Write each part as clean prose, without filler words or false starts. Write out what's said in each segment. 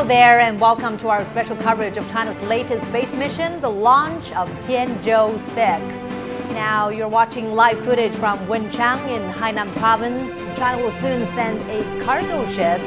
Hello there and welcome to our special coverage of China's latest space mission, the launch of Tianzhou-6. Now you're watching live footage from Wenchang in Hainan province. China will soon send a cargo ship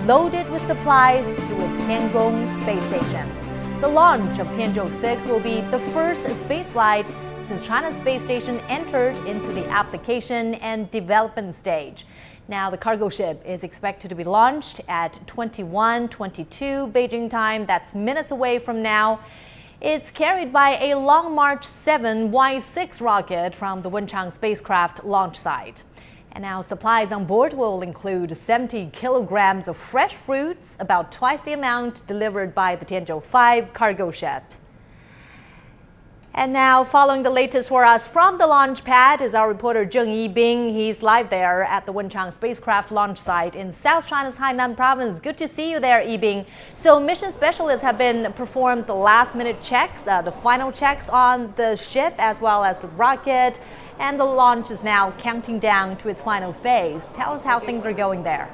loaded with supplies to its Tiangong space station. The launch of Tianzhou-6 will be the first space flight since China's space station entered into the application and development stage. Now, the cargo ship is expected to be launched at 21:22 Beijing time. That's minutes away from now. It's carried by a Long March 7 Y6 rocket from the Wenchang Spacecraft Launch Site. And now supplies on board will include 70 kilograms of fresh fruits, about twice the amount delivered by the Tianzhou-5 cargo ship. And now, following the latest for us from the launch pad is our reporter Zheng Yibing. He's live there at the Wenchang Spacecraft Launch Site in South China's Hainan province. Good to see you there, Yibing. So mission specialists have been performed the last-minute checks, the final checks on the ship as well as the rocket. And the launch is now counting down to its final phase. Tell us how things are going there.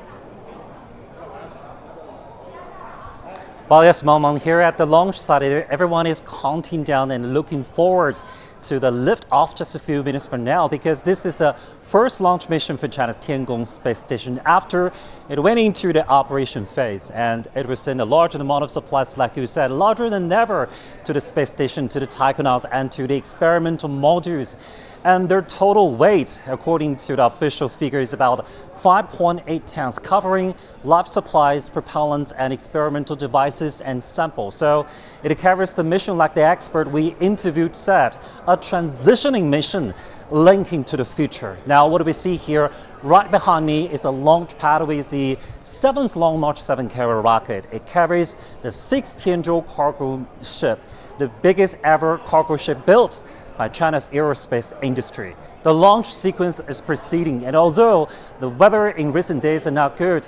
Well, yes, Mom, here at the launch site, everyone is counting down and looking forward to the lift-off just a few minutes from now, because this is a first launch mission for China's Tiangong space station after it went into the operation phase, and it will send a large amount of supplies, like you said, larger than ever, to the space station, to the taikonauts, and to the experimental modules. And their total weight, according to the official figure, is about 5.8 tons, covering life supplies, propellants, and experimental devices and samples. So it covers the mission, like the expert we interviewed said, a transitioning mission linking to the future. Now, what do we see here? Right behind me is a launch pad with the 7th Long March 7 carrier rocket. It carries the 6th Tianzhou cargo ship, the biggest ever cargo ship built by China's aerospace industry. The launch sequence is proceeding, and although the weather in recent days are not good,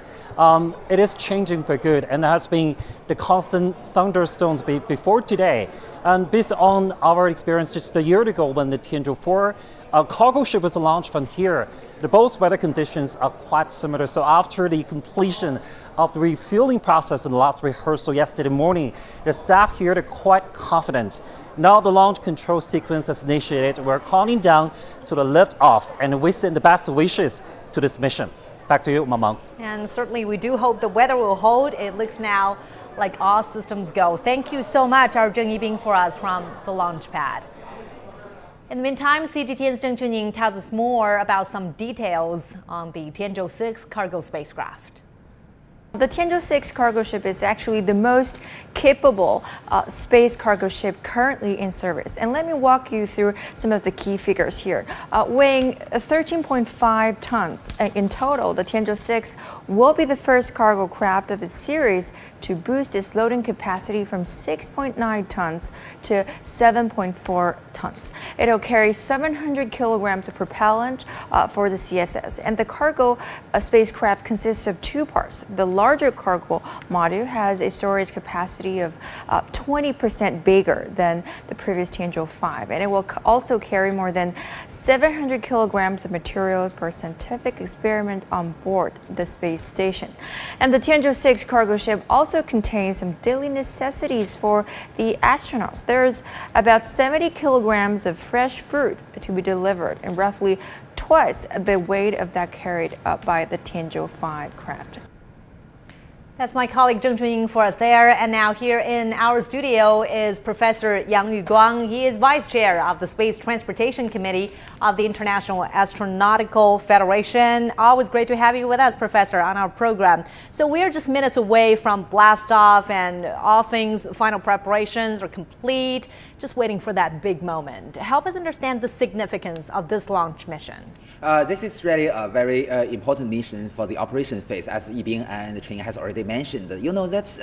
it is changing for good, and there has been the constant thunderstorms before today. And based on our experience just a year ago when the Tianzhou-4 cargo ship was launched from here, both weather conditions are quite similar. So after the completion of the refueling process in the last rehearsal yesterday morning, the staff here are quite confident. Now the launch control sequence is initiated. We're counting down to the lift-off, and we send the best wishes to this mission. Back to you, Mamang. And certainly we do hope the weather will hold. It looks now like all systems go. Thank you so much, our Zheng Yibing, for us from the launch pad. In the meantime, CGTN's Zheng Chunying tells us more about some details on the Tianzhou-6 cargo spacecraft. The Tianzhou-6 cargo ship is actually the most capable space cargo ship currently in service. And let me walk you through some of the key figures here. Weighing 13.5 tons in total, the Tianzhou-6 will be the first cargo craft of its series to boost its loading capacity from 6.9 tons to 7.4 tons. It'll carry 700 kilograms of propellant for the CSS. And the cargo spacecraft consists of two parts. The larger cargo module has a storage capacity of 20% bigger than the previous Tianzhou-5, and it will also carry more than 700 kilograms of materials for scientific experiment on board the space station. And the Tianzhou-6 cargo ship also contains some daily necessities for the astronauts. There's about 70 kilograms of fresh fruit to be delivered, and roughly twice the weight of that carried up by the Tianzhou-5 craft. That's my colleague Zheng Chunying for us there. And now here in our studio is Professor Yang Yuguang. He is Vice Chair of the Space Transportation Committee of the International Astronautical Federation. Always great to have you with us, Professor, on our program. So we're just minutes away from blast-off, and all things final preparations are complete. Just waiting for that big moment. Help us understand the significance of this launch mission. This is really a very important mission for the operation phase, as Yibing and Chen has already mentioned. You know, that's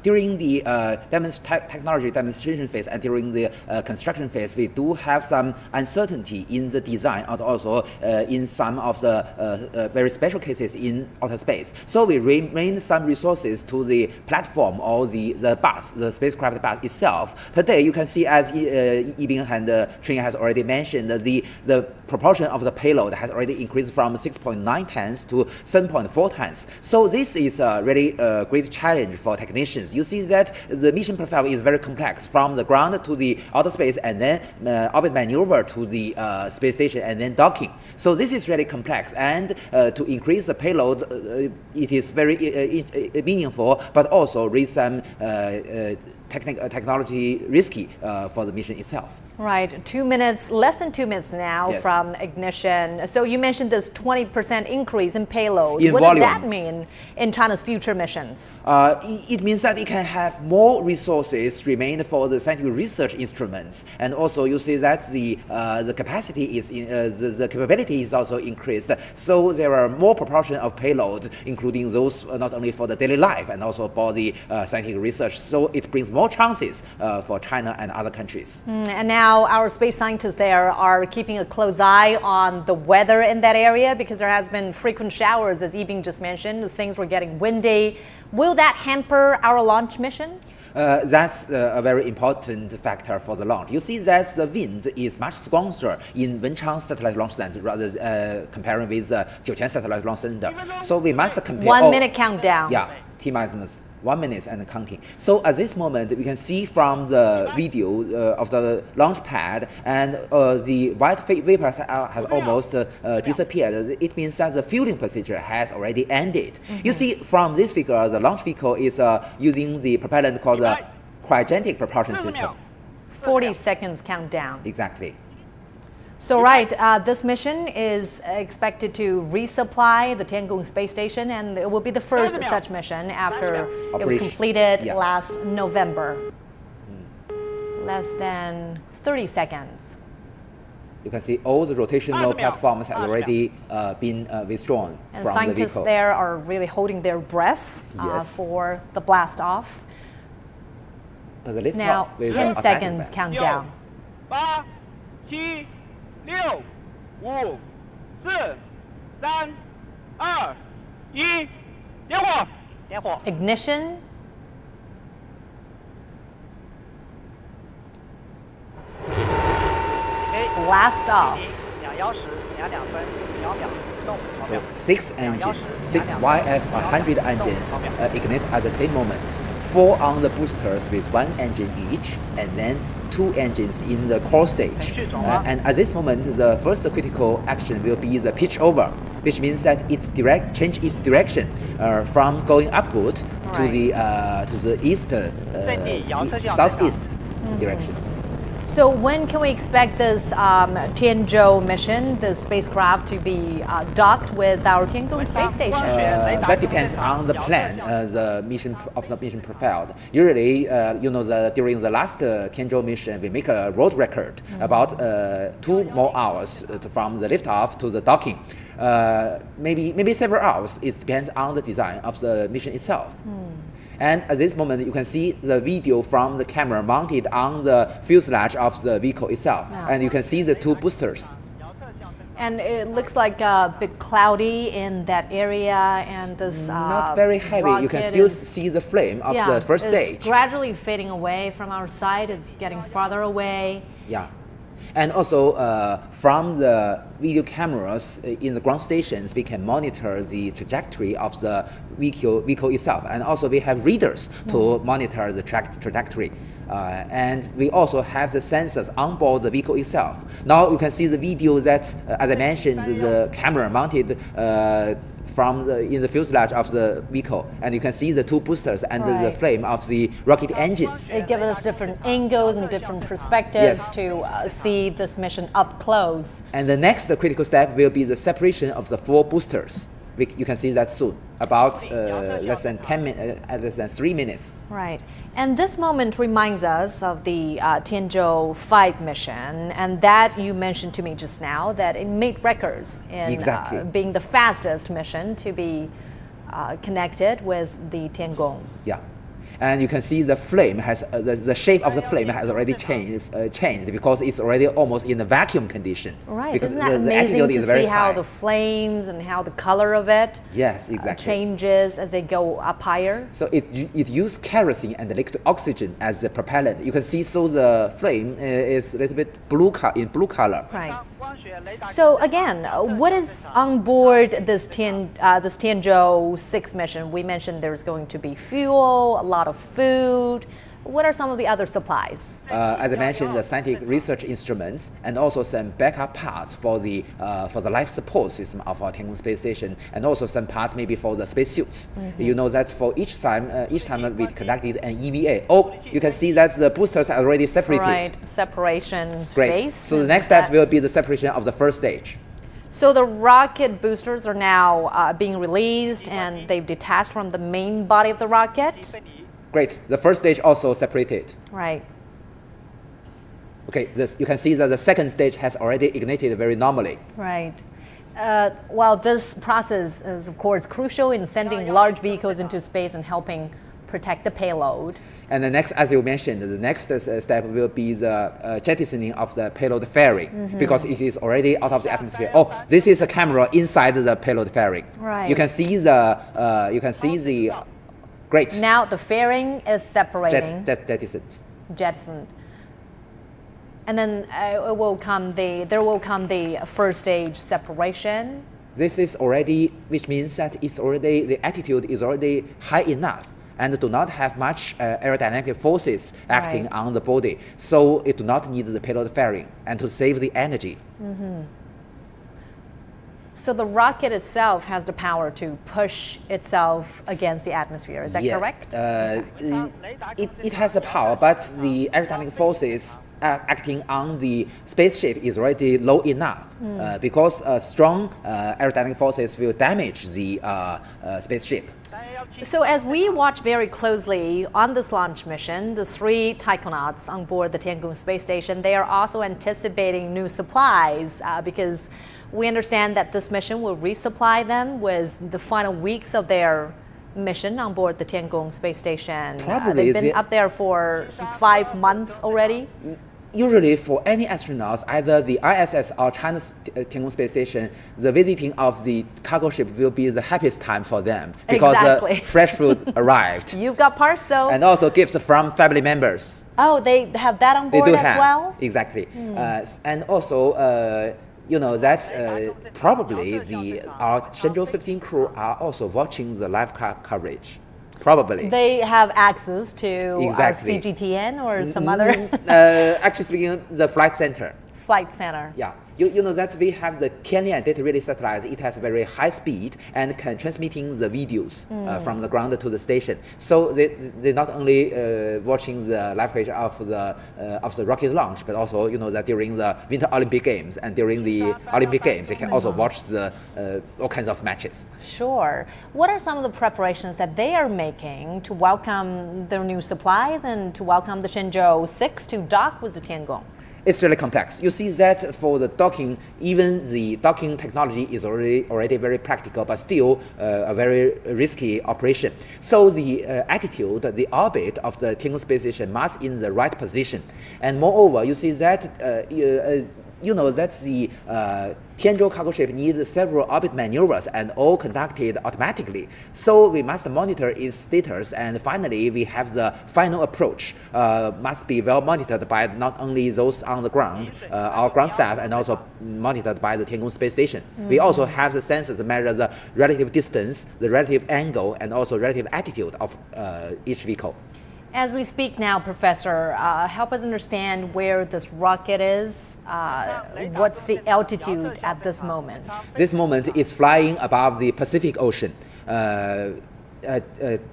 during the technology demonstration phase and during the construction phase, we do have some uncertainty in the design and also in some of the very special cases in outer space. So we remain some resources to the platform or the bus, the spacecraft bus itself. Today, you can see as as Yibing and Cheng has already mentioned, the proportion of the payload has already increased from 6.9 tons to 7.4 tons. So this is really a great challenge for technicians. You see that the mission profile is very complex, from the ground to the outer space, and then orbit maneuver to the space station, and then docking. So this is really complex, and to increase the payload, it is very meaningful, but also raise some technology risky for the mission itself. Right, 2 minutes, less than 2 minutes now Yes. from ignition. So you mentioned this 20% increase in payload. In what volume. does that mean in China's future missions? It means that it can have more resources remain for the scientific research instruments, and also you see that the capacity is the capability is also increased. So there are more proportion of payload, including those not only for the daily life and also for the scientific research. So it brings more chances for China and other countries. And now our space scientists there are keeping a close eye on the weather in that area, because there has been frequent showers, as Yibing just mentioned. Things were getting windy. Will that hamper our launch mission? That's a very important factor for the launch. You see that the wind is much stronger in Wenchang Satellite Launch Center rather comparing with the Jiuquan Satellite Launch Center. So we must compare. 1 minute countdown. Yeah, T minus 1 minute and counting. So at this moment, we can see from the video of the launch pad, and the white vapor has almost disappeared. It means that the fueling procedure has already ended. You see from this figure, the launch vehicle is using the propellant called the cryogenic propulsion system. 40 seconds countdown. Exactly. So right, this mission is expected to resupply the Tianzhou space station, and it will be the first such mission after it was completed last November. Less than 30 seconds. You can see all the rotational platforms have already been withdrawn And from the scientists vehicle. there are really holding their breaths Yes. for the blast off. But the lift Now, off with 10 automatic seconds back. countdown. 8、7、6、5、4、3、2、1，点火！点火！ Ignition. Blast off. 2:10:02秒，动。 So 6 engines, 6 YF-100 engines ignite at the same moment. 4 on the boosters with 1 engine each, and then 2 engines in the core stage. And at this moment, the first critical action will be the pitch over, which means that change its direction from going upward to the east, southeast direction. So when can we expect this Tianzhou mission, the spacecraft, to be docked with our Tianzhou space station? That depends on the plan, the mission profile. Usually, during the last Tianzhou mission, we make a world record about 2 more hours from the liftoff to the docking. Maybe several hours. It depends on the design of the mission itself. And at this moment, you can see the video from the camera mounted on the fuselage of the vehicle itself. And you can see the 2 boosters. And it looks like a bit cloudy in that area, and this Not very heavy. You can still see the flame of the first stage. It's gradually fading away from our side. It's getting farther away. Yeah. And also, from the video cameras in the ground stations, we can monitor the trajectory of the vehicle itself. And also, we have readers to monitor the trajectory. And we also have the sensors on board the vehicle itself. Now you can see the video that, as I mentioned, the camera mounted in the fuselage of the vehicle, and you can see the 2 boosters and the flame of the rocket engines. It gives us different angles and different perspectives Yes. to see this mission up close. And the next critical step will be the separation of the 4 boosters. You can see that soon, about less than 3 minutes. Right. And this moment reminds us of the Tianzhou-6 mission, and that you mentioned to me just now, that it made records in being the fastest mission to be connected with the Tiangong. Yeah. And you can see the flame has the shape of the flame has already changed because it's already almost in a vacuum condition. Right, because isn't that the amazing altitude to is very see how high. the flames and how the color of it Yes, exactly. changes as they go up higher? So it uses kerosene and liquid oxygen as the propellant. You can see so the flame is a little bit blue color. Right. So again, what is on board this Tianzhou-6 mission? We mentioned there's going to be fuel, a lot of food. What are some of the other supplies? As I mentioned, the scientific research instruments and also some backup parts for the life support system of our Tiangong space station, and also some parts maybe for the spacesuits. You know that for each time we conducted an EVA. Oh, you can see that the boosters are already separated. Right, separation Great. space. So the next step will be the separation of the first stage. So the rocket boosters are now being released and they've detached from the main body of the rocket. Great. The first stage also separated. Right. Okay, you can see that the second stage has already ignited very normally. Right. Well, this process is, of course, crucial in sending large vehicles into space and helping protect the payload. And the next, as you mentioned, the next step will be the jettisoning of the payload fairing, because it is already out of the atmosphere. Oh, this is a camera inside the payload fairing. Right. You can see the great. Now the fairing is separating. Jettisoned. And then there will come the first stage separation. This is already, which means that the altitude is already high enough and do not have much aerodynamic forces acting Right. on the body. So it do not need the payload fairing and to save the energy. So the rocket itself has the power to push itself against the atmosphere. Is that correct? It has the power, but the aerodynamic forces acting on the spaceship is already low enough because strong aerodynamic forces will damage the spaceship. So as we watch very closely on this launch mission, the 3 taikonauts on board the Tiangong space station, they are also anticipating new supplies because we understand that this mission will resupply them with the final weeks of their mission on board the Tiangong space station. Probably they've been up there for some 5 months already. Usually for any astronauts, either the ISS or China's Tiangong space station, the visiting of the cargo ship will be the happiest time for them because Exactly. fresh food arrived. You've got parcel. And also gifts from family members. Oh, they have that on They board do as have, well? exactly. And also, you know that probably our Shenzhou 15 crew are also watching the live coverage. Probably. They have access to Exactly. our CGTN or some other Actually speaking, the flight center. flight center. Yeah, you know that we have the Tianlian data relay satellite. It has very high speed and can transmitting the videos from the ground to the station. So they not only watching the live coverage of the rocket launch, but also you know that during the Winter Olympic Games and during the Olympic Games, they can also watch the all kinds of matches. Sure. What are some of the preparations that they are making to welcome their new supplies and to welcome the Tianzhou-6 to dock with the Tiangong? It's really complex. You see that for the docking, even the docking technology is already very practical, but still a very risky operation. So the attitude, the orbit of the Tiangong space station must in the right position. And moreover, you see that you know that the Tianzhou cargo ship needs several orbit maneuvers and all conducted automatically. So we must monitor its status, and finally we have the final approach must be well monitored by not only those on the ground, our ground staff, and also monitored by the Tiangong space station. We also have the sensors to measure the relative distance, the relative angle, and also relative attitude of each vehicle. As we speak now, Professor, help us understand where this rocket is. What's the altitude at this moment? This moment is flying above the Pacific Ocean.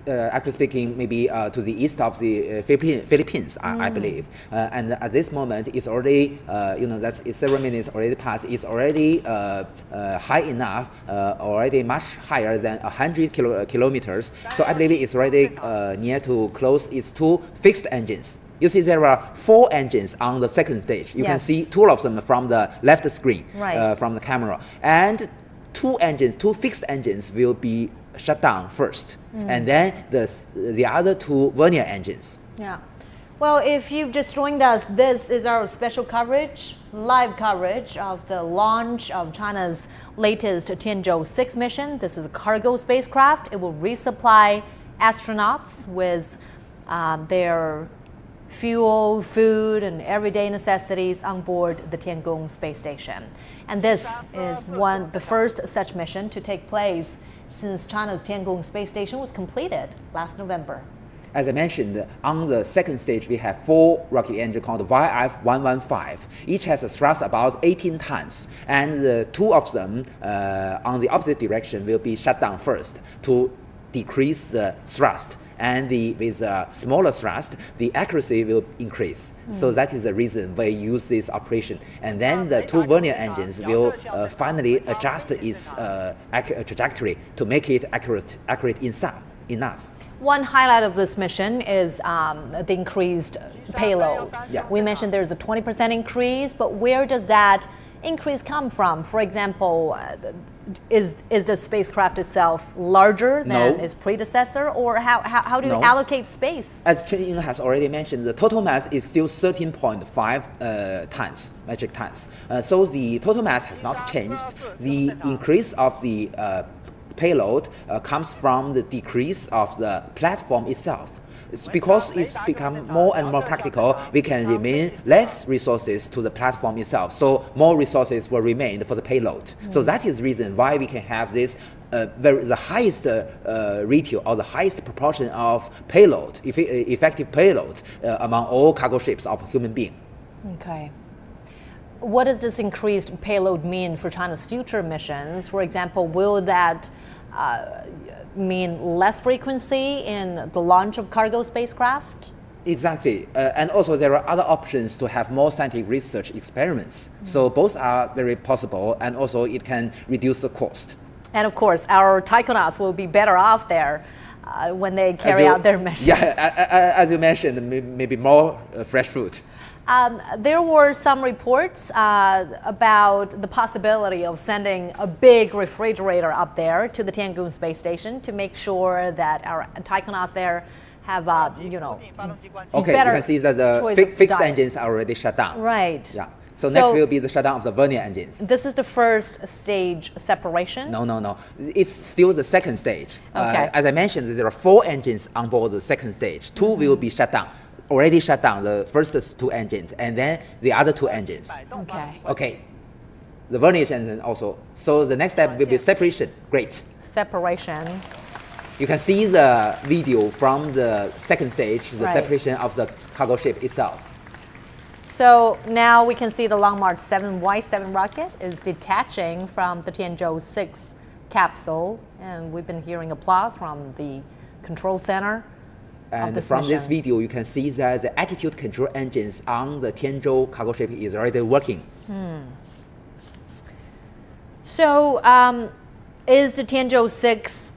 Actually speaking, maybe to the east of the Philippines, I believe. And at this moment, it's already, you know, that several minutes already passed. It's already high enough, already much higher than 100 kilometers. So I believe it's already near to close its 2 fixed engines. You see there are 4 engines on the second stage. You can see 2 of them from the left screen, Right. from the camera. And 2 fixed engines will be shut down first, and then the other two vernier engines. Yeah. Well, if you've just joined us, this is our special coverage, live coverage of the launch of China's latest Tianzhou-6 mission. This is a cargo spacecraft. It will resupply astronauts with their fuel, food, and everyday necessities on board the Tiangong space station. And this is the first such mission to take place since China's Tiangong space station was completed last November. As I mentioned, on the second stage, we have 4 rocket engines called YF-115. Each has a thrust about 18 tons, and the 2 of them on the opposite direction will be shut down first to decrease the thrust. And with a smaller thrust, the accuracy will increase. So that is the reason we use this operation. And then the 2 vernier engines will finally adjust its trajectory to make it accurate enough. One highlight of this mission is the increased payload. Yeah. We mentioned there's a 20% increase, but where does that increase come from? For example, is the spacecraft itself larger than its predecessor, or how do you allocate space? As Chen Ying has already mentioned, the total mass is still 13.5 tons, metric tons. So the total mass has not changed. The increase of the payload comes from the decrease of the platform itself. It's because it's become more and more practical, we can remain less resources to the platform itself. So more resources will remain for the payload. So that is the reason why we can have this the highest ratio or the highest proportion of payload, effective payload among all cargo ships of a human being. Okay. What does this increased payload mean for China's future missions? For example, will that mean less frequency in the launch of cargo spacecraft? Exactly. And also there are other options to have more scientific research experiments. So both are very possible, and also it can reduce the cost. And of course, our taikonauts will be better off there when they carry out their missions. Yeah, as you mentioned, maybe more fresh fruit. There were some reports about the possibility of sending a big refrigerator up there to the Tiangong space station to make sure that our taikonauts there have, Okay, better you can see that the fixed engines are already shut down. Right. Yeah. So next will be the shutdown of the vernier engines. This is the first stage separation? No. It's still the second stage. Okay. As I mentioned, there are 4 engines on board the second stage. 2 will be shut down. Already shut down the first 2 engines, and then the other 2 engines. Okay. The vernier engine also. So the next step will be separation. Great. Separation. You can see the video from the second stage, the separation of the cargo ship itself. So now we can see the Long March 7Y7 rocket is detaching from the Tianzhou-6 capsule, and we've been hearing applause from the control center. And from this video, you can see that the attitude control engines on the Tianzhou cargo ship is already working. So is the Tianzhou-6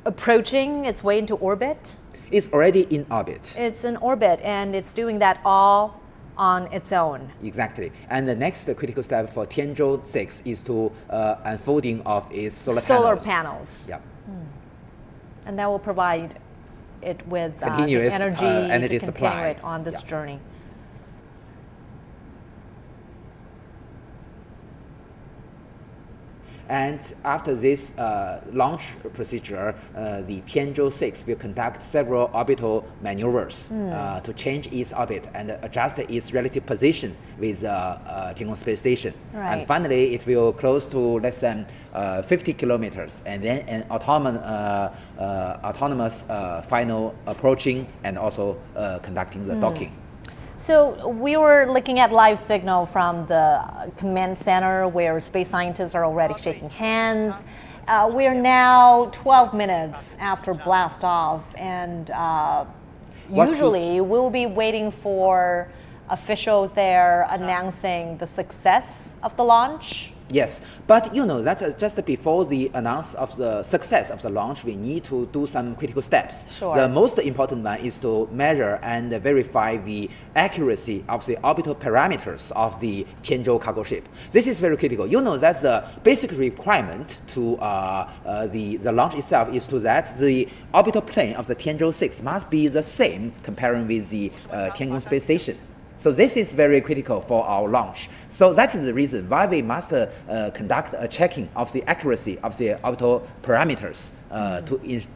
approaching its way into orbit? It's already in orbit. It's in orbit, and it's doing that all on its own. Exactly. And the next critical step for Tianzhou-6 is to unfolding of its solar panels. Yeah. And that will provide it with continuous energy to supply continue it on this journey. And after this launch procedure, the Tianzhou-6 will conduct several orbital maneuvers to change its orbit and adjust its relative position with Tiangong space station. Right. And finally, it will close to less than 50 kilometers, and then an autonomous final approaching and also conducting the docking. So we were looking at live signal from the command center where space scientists are already shaking hands. We are now 12 minutes after blast off, and usually we'll be waiting for officials there announcing the success of the launch. Yes, but you know that just before the announce of the success of the launch, we need to do some critical steps. Sure. The most important one is to measure and verify the accuracy of the orbital parameters of the Tianzhou cargo ship. This is very critical. You know that the basic requirement to the launch itself is to that the orbital plane of the Tianzhou-6 must be the same comparing with the Tiangong space station. So this is very critical for our launch. So that is the reason why we must conduct a checking of the accuracy of the orbital parameters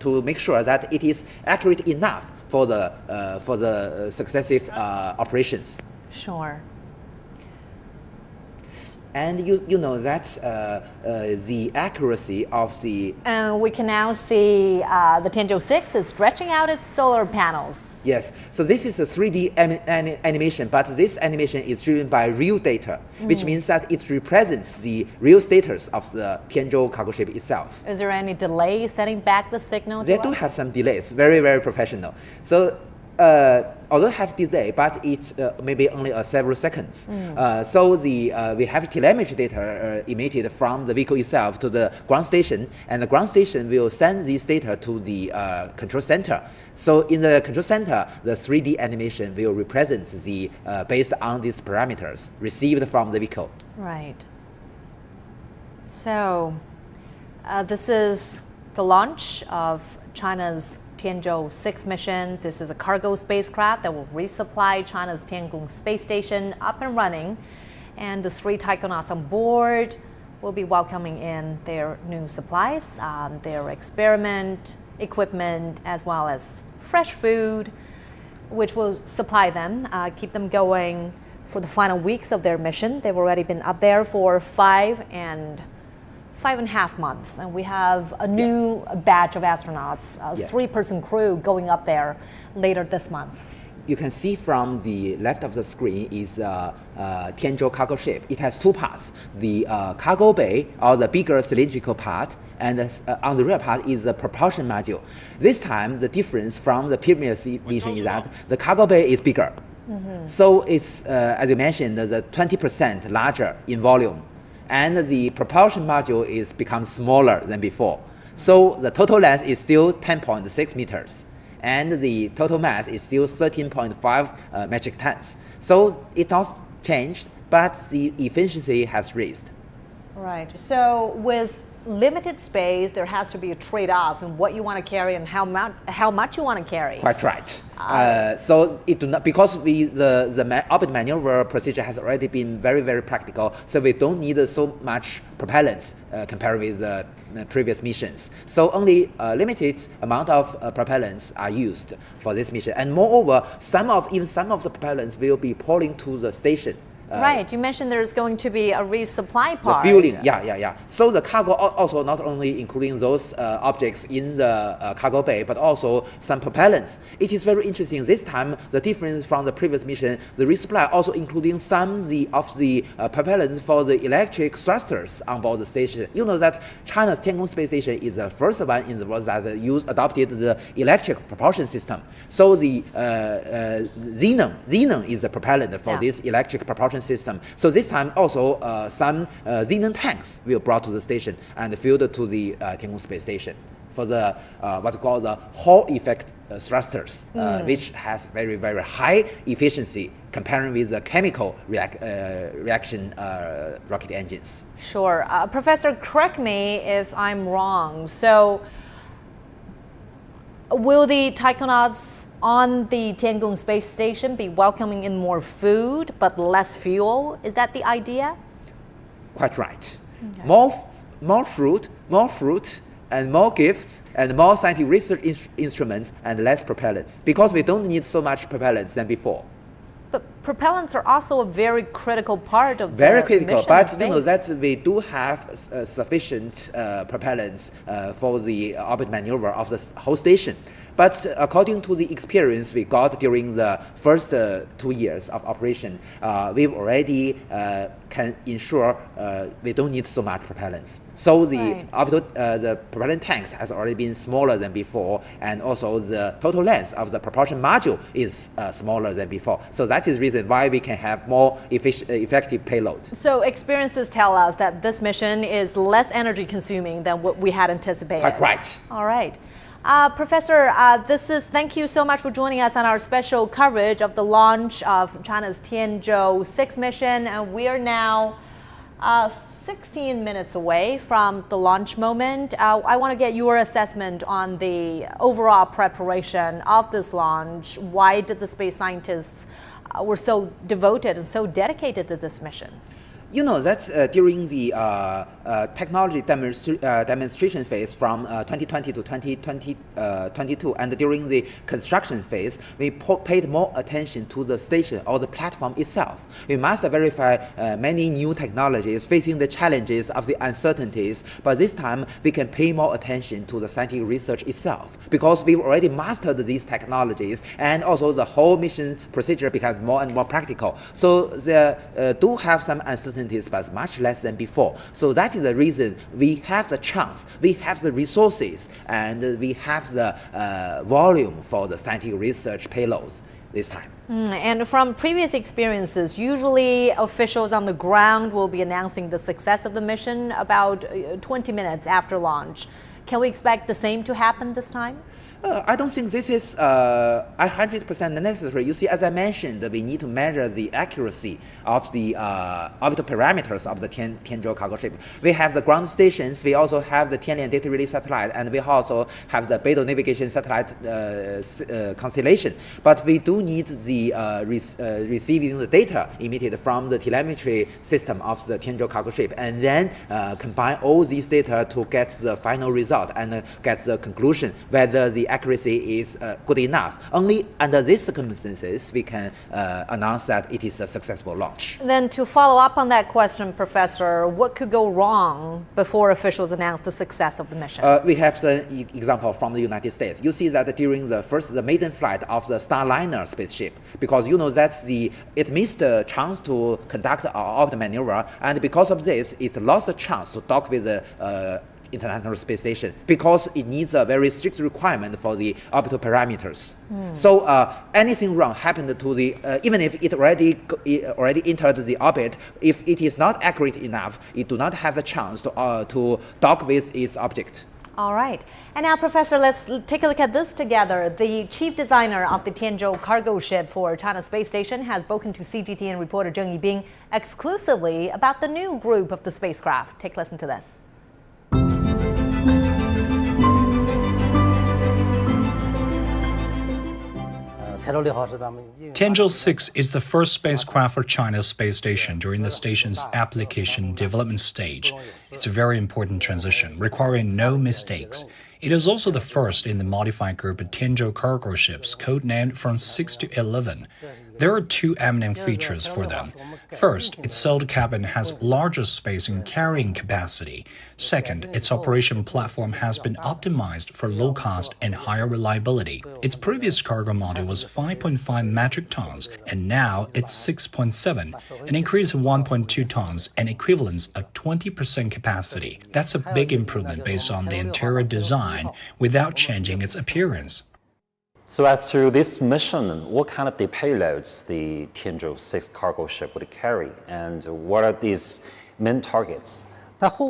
to make sure that it is accurate enough for the successive operations. Sure. And you know that the accuracy of the And we can now see the Tianzhou-6 is stretching out its solar panels. yes, so this is a 3D animation, but this animation is driven by real data, which means that it represents the real status of the Tianzhou cargo ship itself. Is there any delay setting back the signal? They to do us? have some delays, very, very professional. So although have delay, but it's maybe only several seconds. So we have telemetry data emitted from the vehicle itself to the ground station, and the ground station will send this data to the control center. So in the control center, the 3D animation will represent the based on these parameters received from the vehicle. Right. So this is the launch of China's Tianzhou-6 mission. This is a cargo spacecraft that will resupply China's Tiangong space station up and running. And the 3 taikonauts on board will be welcoming in their new supplies, their experiment equipment, as well as fresh food, which will supply them, keep them going for the final weeks of their mission. They've already been up there for 5.5 months, and we have a new batch of astronauts, a 3-person crew going up there later this month. You can see from the left of the screen is Tianzhou cargo ship. It has 2 parts: the cargo bay, or the bigger cylindrical part, and on the rear part is the propulsion module. This time, the difference from the previous mission is that the cargo bay is bigger. So it's, as you mentioned, the 20% larger in volume. And the propulsion module is become smaller than before. So the total length is still 10.6 meters, and the total mass is still 13.5 metric tons. So it not changed, but the efficiency has raised. Right. So with limited space, there has to be a trade-off in what you want to carry and how much you want to carry. Quite right. So it do not, because the orbit maneuver procedure has already been very, very practical. So we don't need so much propellants compared with the previous missions. So only a limited amount of propellants are used for this mission. And moreover, even some of the propellants will be pulling to the station. Right, you mentioned there's going to be a resupply part. The fueling, yeah. So the cargo also not only including those objects in the cargo bay, but also some propellants. It is very interesting. This time, the difference from the previous mission, the resupply also including some of the propellants for the electric thrusters on board the station. You know that China's Tiangong space station is the first one in the world that adopted the electric propulsion system. So the xenon is the propellant for this electric propulsion system. So this time also some xenon tanks will brought to the station and filled to the Tiangong space station for the what's called the Hall effect thrusters, which has very, very high efficiency comparing with the chemical reaction rocket engines. Sure. Professor, correct me if I'm wrong. So will the taikonauts on the Tiangong space station be welcoming in more food but less fuel? Is that the idea? Quite right. Okay. More fruit, and more gifts, and more scientific research instruments, and less propellants, because we don't need so much propellants than before. But propellants are also a very critical part of very the critical, mission but in you know space. that we do have sufficient propellants for the orbit maneuver of the whole station. But according to the experience we got during the first 2 years of operation, we've already can ensure we don't need so much propellants. So the the propellant tanks has already been smaller than before, and also the total length of the propulsion module is smaller than before. So that is the reason why we can have more effective payload. So experiences tell us that this mission is less energy consuming than what we had anticipated. Quite right. All right. Professor, thank you so much for joining us on our special coverage of the launch of China's Tianzhou-6 mission. And we are now 16 minutes away from the launch moment. I want to get your assessment on the overall preparation of this launch. Why did the space scientists were so devoted and so dedicated to this mission? You know, that's during the technology demonstration phase from 2020 to 2022, and during the construction phase, we paid more attention to the station or the platform itself. We must verify many new technologies facing the challenges of the uncertainties, but this time we can pay more attention to the scientific research itself, because we've already mastered these technologies, and also the whole mission procedure becomes more and more practical. So there do have some uncertainties, but much less than before. So that is the reason we have the chance, we have the resources, and we have the volume for the scientific research payloads this time. And from previous experiences, usually officials on the ground will be announcing the success of the mission about 20 minutes after launch. Can we expect the same to happen this time? I don't think this is 100% necessary. You see, as I mentioned, we need to measure the accuracy of the orbital parameters of the Tianzhou cargo ship. We have the ground stations, we also have the Tianlian data relay satellite, and we also have the Beidou navigation satellite constellation. But we do need the receiving the data emitted from the telemetry system of the Tianzhou cargo ship, and then combine all these data to get the final result and get the conclusion whether the accuracy is good enough. Only under these circumstances we can announce that it is a successful launch. Then to follow up on that question, Professor, what could go wrong before officials announce the success of the mission? We have the example from the United States. You see that during the maiden flight of the Starliner spaceship, because you know it missed the chance to conduct an orbit maneuver, and because of this, it lost the chance to dock with the International Space Station, because it needs a very strict requirement for the orbital parameters. So anything wrong happened to the even if it already entered the orbit, if it is not accurate enough, it do not have a chance to dock with its object. All right. And now, Professor, let's take a look at this together. The chief designer of the Tianzhou cargo ship for China Space Station has spoken to CGTN reporter Zheng Yibing exclusively about the new group of the spacecraft. Take a listen to this. Tianzhou-6 is the first spacecraft for China's space station during the station's application development stage. It's a very important transition, requiring no mistakes. It is also the first in the modified group of Tianzhou cargo ships, codenamed from 6 to 11. There are two eminent features for them. First, its sealed cabin has larger space and carrying capacity. Second, its operation platform has been optimized for low cost and higher reliability. Its previous cargo module was 5.5 metric tons, and now it's 6.7, an increase of 1.2 tons, an equivalence of 20% capacity. That's a big improvement based on the interior design without changing its appearance. So as to this mission, what kind of the payloads the Tianzhou-6 cargo ship would carry, and what are these main targets?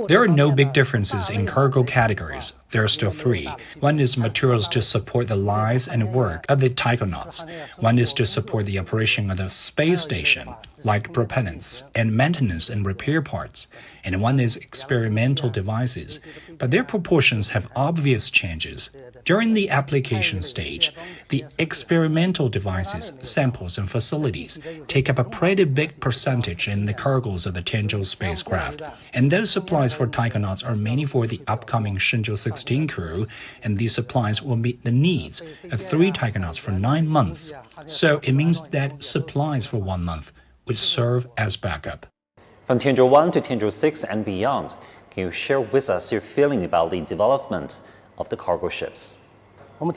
There are no big differences in cargo categories. There are still three. One is materials to support the lives and work of the taikonauts. One is to support the operation of the space station, like propellants and maintenance and repair parts. And one is experimental devices. But their proportions have obvious changes. During the application stage, the experimental devices, samples, and facilities take up a pretty big percentage in the cargoes of the Tianzhou spacecraft. And those supplies for taikonauts are mainly for the upcoming Shenzhou-16 crew, and these supplies will meet the needs of 3 taikonauts for 9 months. So it means that supplies for 1 month would serve as backup. From Tianzhou-1 to Tianzhou-6 and beyond, can you share with us your feeling about the development of the cargo ships? Among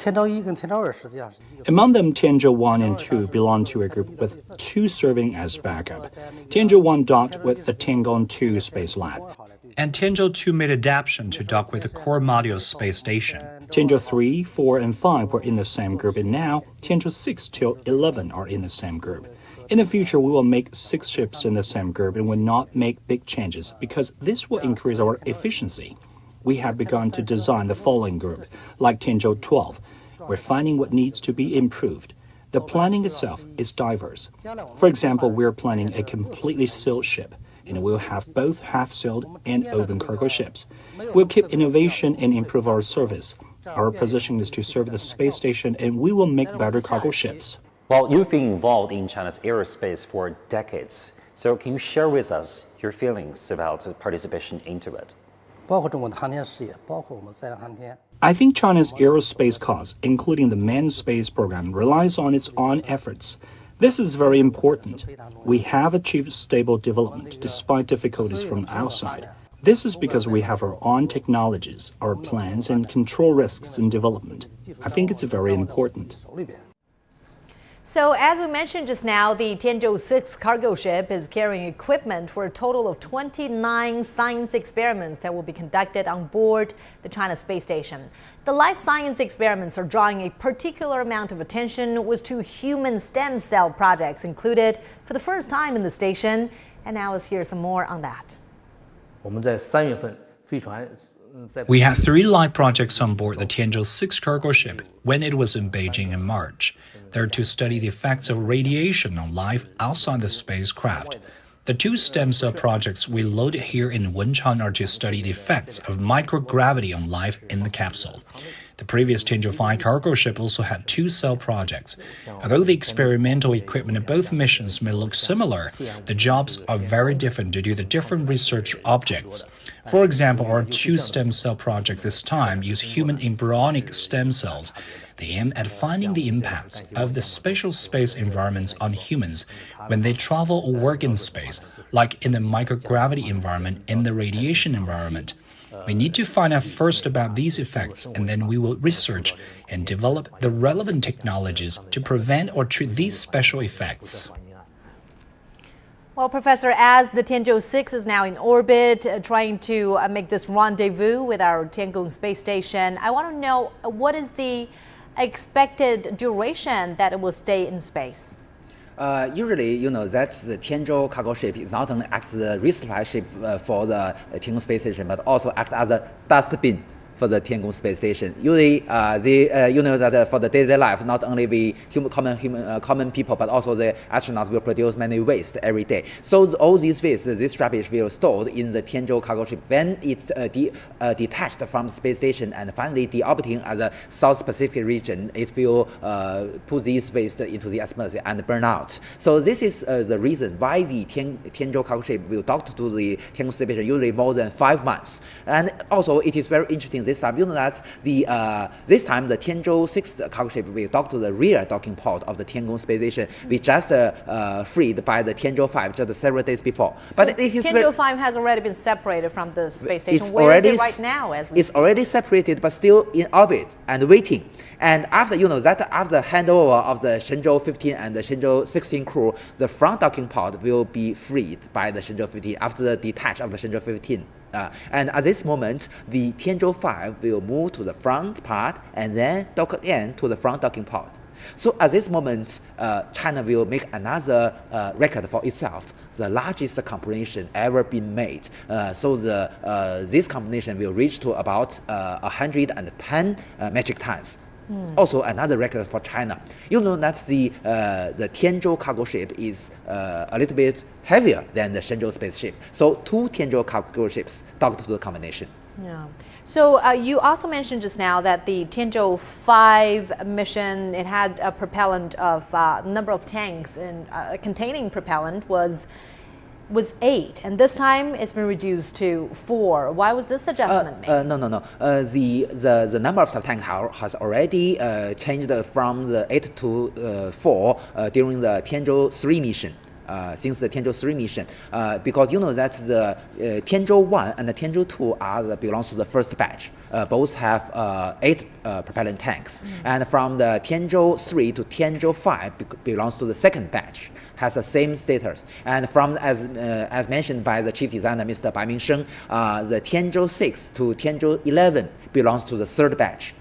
them, Tianzhou-1 and 2 belong to a group with 2 serving as backup. Tianzhou-1 docked with the Tiangong-2 space lab, and Tianzhou-2 made adaptation to dock with the core module space station. Tianzhou-3, 4, and 5 were in the same group, and now Tianzhou-6 till 11 are in the same group. In the future, we will make 6 ships in the same group and will not make big changes because this will increase our efficiency. We have begun to design the following group, like Tianzhou-12. We're finding what needs to be improved. The planning itself is diverse. For example, we're planning a completely sealed ship, and we'll have both half-sealed and open cargo ships. We'll keep innovation and improve our service. Our position is to serve the space station, and we will make better cargo ships. Well, you've been involved in China's aerospace for decades. So can you share with us your feelings about participation into it? I think China's aerospace cause, including the manned space program, relies on its own efforts. This is very important. We have achieved stable development despite difficulties from outside. This is because we have our own technologies, our plans, and control risks in development. I think it's very important. So as we mentioned just now, the Tianzhou-6 cargo ship is carrying equipment for a total of 29 science experiments that will be conducted on board the China space station. The life science experiments are drawing a particular amount of attention with 2 human stem cell projects included for the first time in the station. And now let's hear some more on that. We had 3 live projects on board the Tianzhou-6 cargo ship when it was in Beijing in March. They're to study the effects of radiation on life outside the spacecraft. The 2 stem cell projects we loaded here in Wenchang are to study the effects of microgravity on life in the capsule. The previous Tianzhou-5 cargo ship also had 2 cell projects. Although the experimental equipment of both missions may look similar, the jobs are very different due to the different research objects. For example, our 2 stem cell projects this time use human embryonic stem cells. They aim at finding the impacts of the spatial space environments on humans when they travel or work in space, like in the microgravity environment and the radiation environment. We need to find out first about these effects, and then we will research and develop the relevant technologies to prevent or treat these special effects. Well, Professor, as the Tianzhou-6 is now in orbit, trying to make this rendezvous with our Tiangong space station, I want to know what is the expected duration that it will stay in space? Usually, that the Tianzhou cargo ship is not only act as the resupply ship for the Tiangong space station, but also act as a dustbin for the Tiangong space station. Usually, that for the daily life, not only we common people, but also the astronauts will produce many waste every day. So all these waste, this rubbish will stored in the Tianzhou cargo ship. When it's detached from the space station and finally deorbiting at the South Pacific region, it will put these waste into the atmosphere and burn out. So this is the reason why the Tianzhou cargo ship will dock to the Tiangong space station usually more than 5 months. And also, it is very interesting this time. That this time the Tianzhou-6 cargo ship will dock to the rear docking port of the Tiangong space station, which just freed by the Tianzhou-5 just several days before. So but Tianzhou-5 has already been separated from the space station. Where is it right now? It's already separated, but still in orbit and waiting. And after after handover of the Shenzhou-15 and the Shenzhou-16 crew, the front docking port will be freed by the Shenzhou-15 after the detach of the Shenzhou-15. And at this moment, the Tianzhou-5 will move to the front part and then dock again to the front docking port. So at this moment, China will make another record for itself, the largest combination ever been made. So this combination will reach to about 110 metric tons. Also another record for China. That the Tianzhou cargo ship is a little bit heavier than the Shenzhou spaceship. So 2 Tianzhou cargo ships docked to the combination. Yeah. So you also mentioned just now that the Tianzhou-5 mission, it had a propellant of number of tanks and containing propellant was 8, and this time it's been reduced to 4. Why was this adjustment made? No. The number of sub-tanks has already changed from the 8 to 4 during the Tianzhou-3 mission. since the Tianzhou-3 mission, because you know that the Tianzhou-1 and the Tianzhou-2 belongs to the first batch. Both have 8 propellant tanks, and from the Tianzhou-3 to Tianzhou-5 belongs to the second batch, has the same status. And from as mentioned by the chief designer, Mr. Bai Mingsheng, the Tianzhou-6 to Tianzhou-11 belongs to the third batch.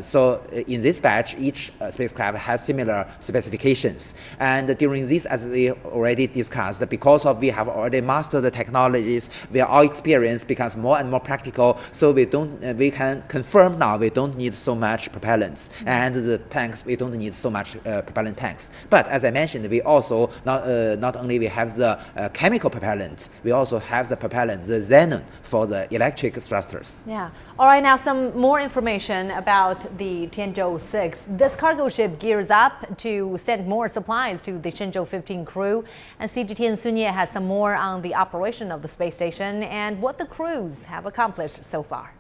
So in this batch, each spacecraft has similar specifications. And during this, as we already discussed, because of we have already mastered the technologies, our experience becomes more and more practical. So we can confirm now we don't need so much propellants, and the tanks we don't need so much propellant tanks. But as I mentioned, we also not only we have the chemical propellant, we also have the propellant, the xenon, for the electric thrusters. Yeah. All right. Now some more information about the Tianzhou-6. This cargo ship gears up to send more supplies to the Shenzhou-15 crew. And CGTN Sun-Ye has some more on the operation of the space station and what the crews have accomplished so far.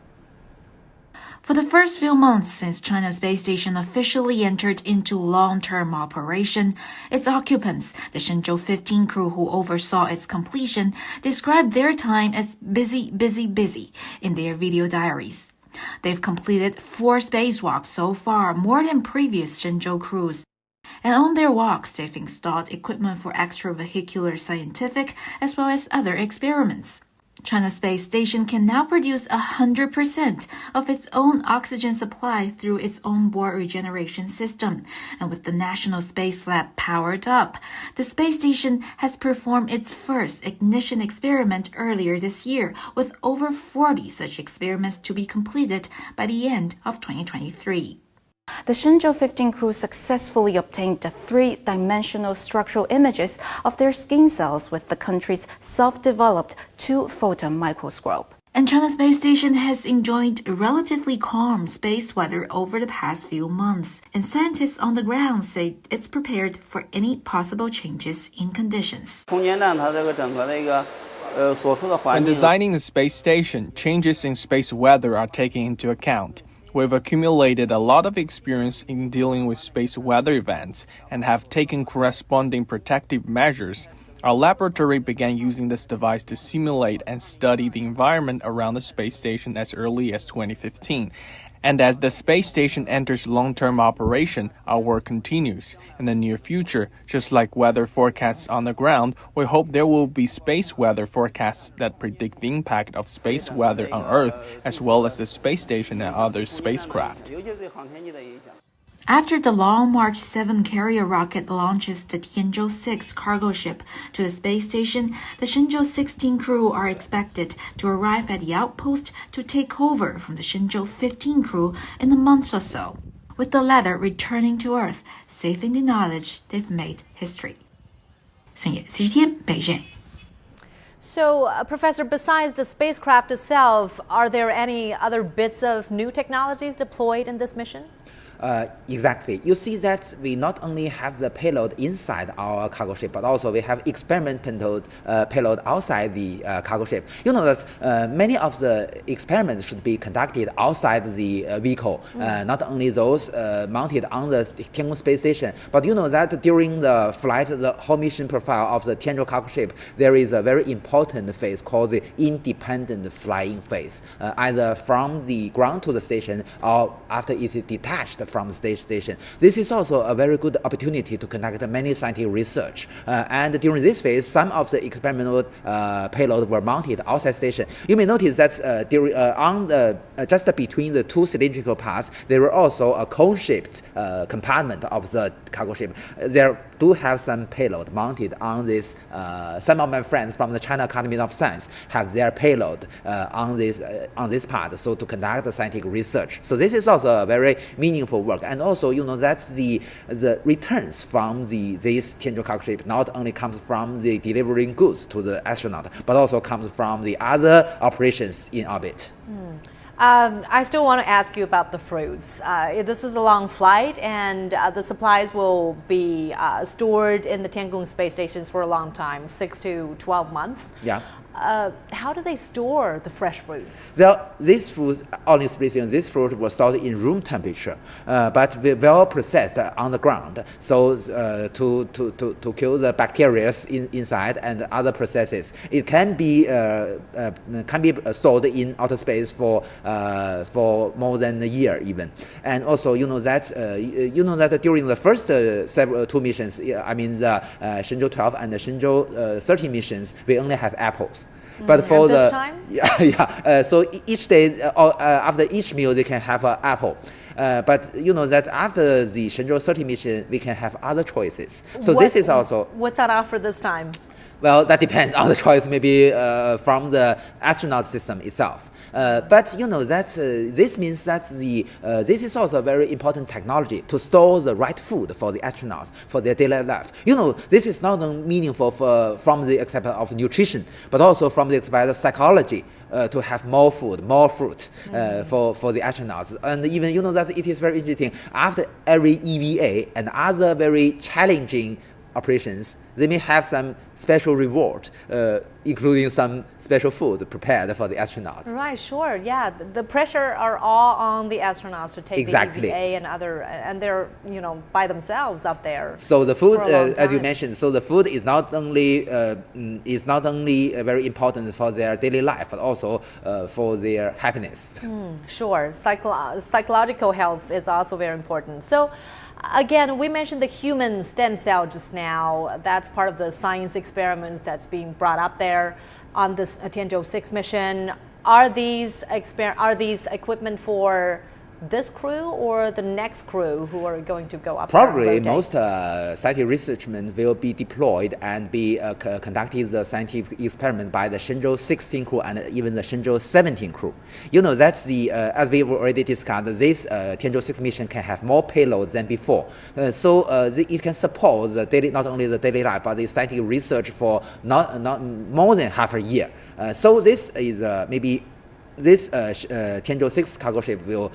For the first few months since China's space station officially entered into long-term operation, its occupants, the Shenzhou-15 crew who oversaw its completion, described their time as busy, busy, busy in their video diaries. They've completed 4 spacewalks so far, more than previous Shenzhou crews. And on their walks, they've installed equipment for extravehicular scientific as well as other experiments. China's space station can now produce 100% of its own oxygen supply through its onboard regeneration system. And with the National Space Lab powered up, the space station has performed its first ignition experiment earlier this year, with over 40 such experiments to be completed by the end of 2023. The Shenzhou-15 crew successfully obtained the 3-dimensional structural images of their skin cells with the country's self-developed 2-photon microscope. And China's space station has enjoyed relatively calm space weather over the past few months, and scientists on the ground say it's prepared for any possible changes in conditions. When designing the space station, changes in space weather are taken into account. We've accumulated a lot of experience in dealing with space weather events and have taken corresponding protective measures. Our laboratory began using this device to simulate and study the environment around the space station as early as 2015. And as the space station enters long-term operation, our work continues. In the near future, just like weather forecasts on the ground, we hope there will be space weather forecasts that predict the impact of space weather on Earth, as well as the space station and other spacecraft. After the Long March 7 carrier rocket launches the Tianzhou-6 cargo ship to the space station, the Shenzhou-16 crew are expected to arrive at the outpost to take over from the Shenzhou-15 crew in a month or so, with the latter returning to Earth, saving the knowledge they've made history. Sun-Ye, CGTN, Beijing. So, Professor, besides the spacecraft itself, are there any other bits of new technologies deployed in this mission? Exactly. You see that we not only have the payload inside our cargo ship, but also we have experimental payload outside the cargo ship. You know that many of the experiments should be conducted outside the vehicle, not only those mounted on the Tianzhou space station, but you know that during the flight, the whole mission profile of the Tianzhou cargo ship, there is a very important phase called the independent flying phase, either from the ground to the station or after it is detached from the space station. This is also a very good opportunity to conduct many scientific research. And during this phase, some of the experimental payloads were mounted outside station. You may notice that just between the 2 cylindrical parts, there were also a cone-shaped compartment of the cargo ship. There do have some payload mounted on this. Some of my friends from the China Academy of Science have their payload on this part, so to conduct the scientific research. So this is also a very meaningful work. And also, you know, that's the returns from this Tianzhou cargo ship not only comes from the delivering goods to the astronaut, but also comes from the other operations in orbit. I still want to ask you about the fruits. This is a long flight, and the supplies will be stored in the Tiangong space stations for a long time, 6 to 12 months. Yeah. how do they store the fresh fruits? This fruit, honestly speaking, this fruit was stored in room temperature, but well processed on the ground. So to kill the bacteria inside and other processes, it can be stored in outer space for more than a year even. And also, that during the first two missions, I mean the Shenzhou 12 and the Shenzhou 13 missions, we only have apples. But for this time? So each day, after each meal, they can have an apple. But that after the Shenzhou 30 mission, we can have other choices. So this is also. What's that offer this time? Well, that depends on the choice, maybe from the astronaut system itself. But this means that this is also a very important technology to store the right food for the astronauts for their daily life. This is not only meaningful from the aspect of nutrition, but also from the aspect of psychology. To have more food, more fruit for the astronauts. And even that it is very interesting, after every EVA and other very challenging operations, they may have some special reward, including some special food prepared for the astronauts. Right, sure, yeah. The pressure are all on the astronauts to take the EVA and they're by themselves up there. So the food, as you mentioned, so the food is not only very important for their daily life, but also for their happiness. Sure, psychological health is also very important. So. Again, we mentioned the human stem cell just now. That's part of the science experiments that's being brought up there on this Tianzhou-6 mission. Are these equipment for this crew or the next crew who are going to go up Probably there and most scientific researchment will be deployed and be conducted the scientific experiment by the Shenzhou 16 crew and even the Shenzhou 17 crew. That's as we've already discussed, this Tianzhou-6 mission can have more payloads than before. So it can support not only the daily life, but the scientific research for not more than half a year. So this is maybe this Tianzhou-6 cargo ship will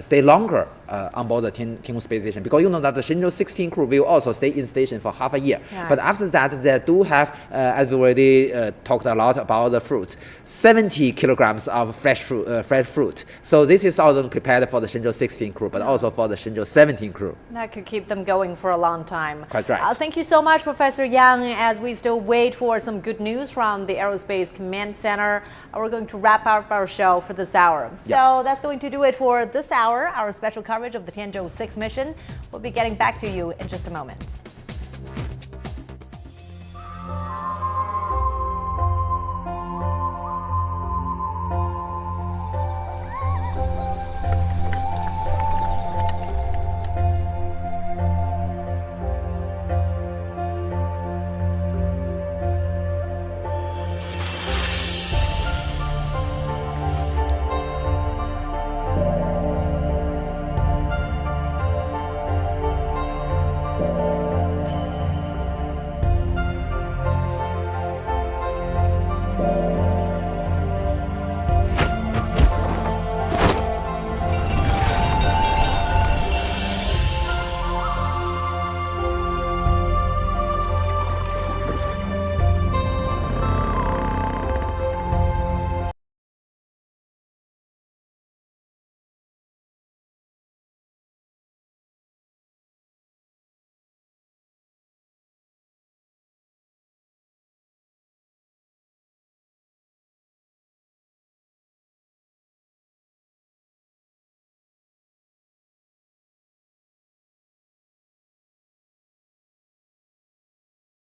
stay longer on board the Tianzhou space station, because that the Shenzhou 16 crew will also stay in station for half a year. Yeah. But after that, they do have, as we already talked a lot about the fruit, 70 kilograms of fresh fruit. So this is also prepared for the Shenzhou 16 crew, but also for the Shenzhou 17 crew. That could keep them going for a long time. Quite right. Thank you so much, Professor Yang. As we still wait for some good news from the Aerospace Command Center, we're going to wrap up our show for this hour. So that's going to do it for this hour, our special coverage of the Tianzhou-6 mission. We'll be getting back to you in just a moment.